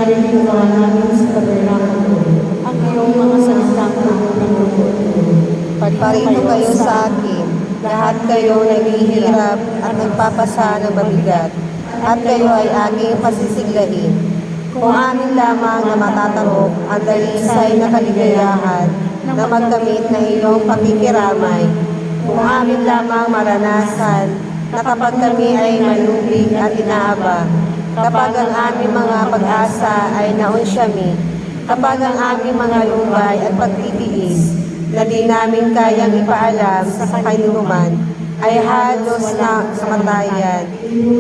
Naririwa namin sa tabernakulo ang iyong mga salitang nagtuturo. Parito kayo sa akin, lahat kayo naghihirap at nagpapasa ng mabigat, at kayo ay aking pasisiglahin. Kung amin lamang na matatarok ang dalisay na kaligayahan na magkamit ng iyong pakikiramay, kung amin lamang maranasan na kapag kami ay malubig at inaaba, kapag ang aming mga pag-asa ay naunsyami, kapag ang aming mga lumbay at pagtitiis na di namin kayang ipaalam sa kainuman ay halos na kamatayan,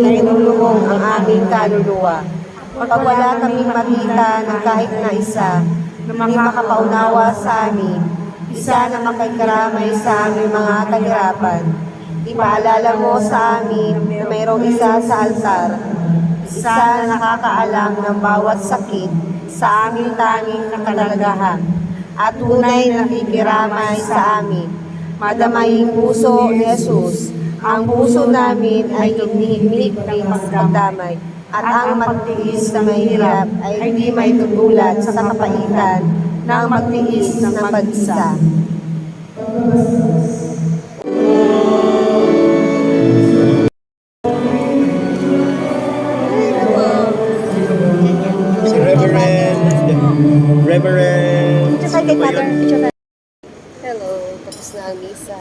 inulubong ang aming kaluluwa. Pag wala kaming makita ng kahit na isa na makapaunawa sa amin, isa na makikaramay sa aming mga kahirapan, ipaalala mo sa amin na mayroong isa sa altar, isa na nakakaalam ng bawat sakit sa aming tanging kakalagahan, at tunay na nakikiramay sa amin. Madamaying puso ni Jesus, ang puso namin ay hinihimik ng pagdamay, at ang magtiis na mahirap ay hindi may tutulad sa kapaitan ng magtiis ng pag-isa. Reverend. Hello, tapos na ang misa.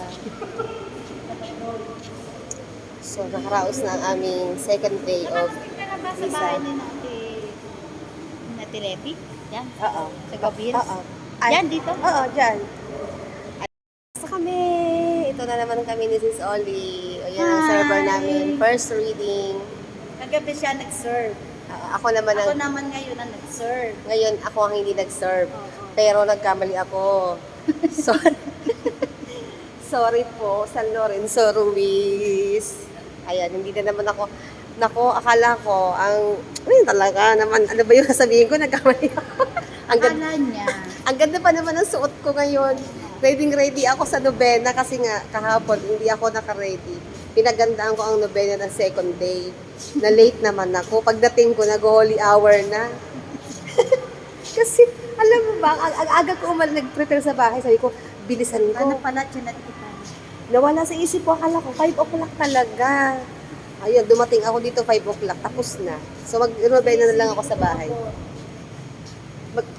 So, nakaraos na ang aming second day of Sa misa. bahay ni Nati Leti? Yan? Oo. Sa Gabir? Oo. Yan, dito? Oo, dyan. Basta kami. Ito na naman kami ni Sis Oli. O yan ang Hi. server namin. First reading. Kagabi siya nag-serve. Ako naman Ako ang... naman ngayon ang nag-serve. Ngayon, ako ang hindi nag-serve. Oo. Pero nagkamali ako. Sorry. Sorry po, San Lorenzo Ruiz. Ayan, hindi na naman ako... Nako, akala ko, talaga naman, ano ba yung sasabihin ko, nagkamali ako. Akala niya. Ang ganda pa naman ng suot ko ngayon. Ready ako sa nobena kasi nga kahapon hindi ako naka-ready. Pinagandaan ko ang nobena ng second day. Na late naman ako. Pagdating ko, nag-holy hour na. Kasi, alam mo ba, ang aga ko nag-prepare sa bahay. Sabi ko, bilisan Ano ko. pala, chinatikitan. Nawala sa isip ko, akala ko, 5 o'clock talaga. Ayun, dumating ako dito 5 o'clock, tapos na. So, mag-nobena na lang ako sa bahay.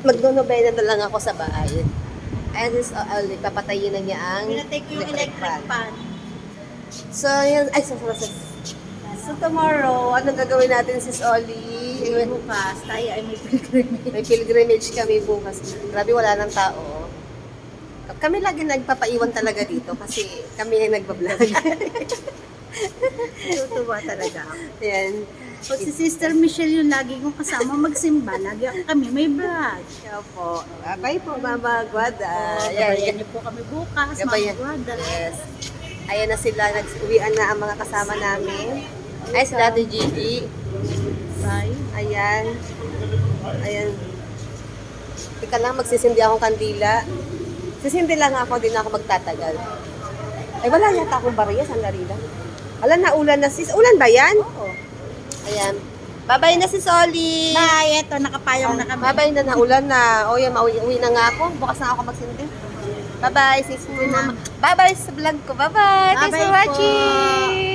Mag-nobena na lang ako sa bahay. And this, papatayin na niya ang Pinatake ko yung electric pan. So, yun, So, tomorrow, anong gagawin natin, Sis Oli? Bukas, tayo ay may pilgrimage. May pilgrimage kami bukas. Grabe, wala ng tao. Kami lagi nagpapaiwan talaga dito kasi kami ay nagbablog. Tutuwa talaga ako. Ayan. Pag si Sister Michelle yung lagi kong kasama magsimba, lagi kami may vlog. Siya po. Bye po, Mama Guada. Gabayan niyo po kami bukas, Gabayan. mga guwada. Yes. Ayan na sila, nag-uwian na ang mga kasama namin. Ay, si Dati Gigi. Bye. Ayan. Ayan. Ika lang, magsisindi akong kandila. Sisindi lang ako, di na ako magtatagal. Ay, wala yata akong bariya, sandali lang. Wala na, ulan na sis. Ulan ba yan? Oo. Ayan. Bye-bye na si Solly. Bye, eto, nakapayong na kami. Bye-bye na, naulan na. O yan, uwi na nga ako. Bukas na ako magsindi. Bye-bye, sis. Bye-bye sa vlog ko. Bye-bye. Thanks for Bye-bye po. watching.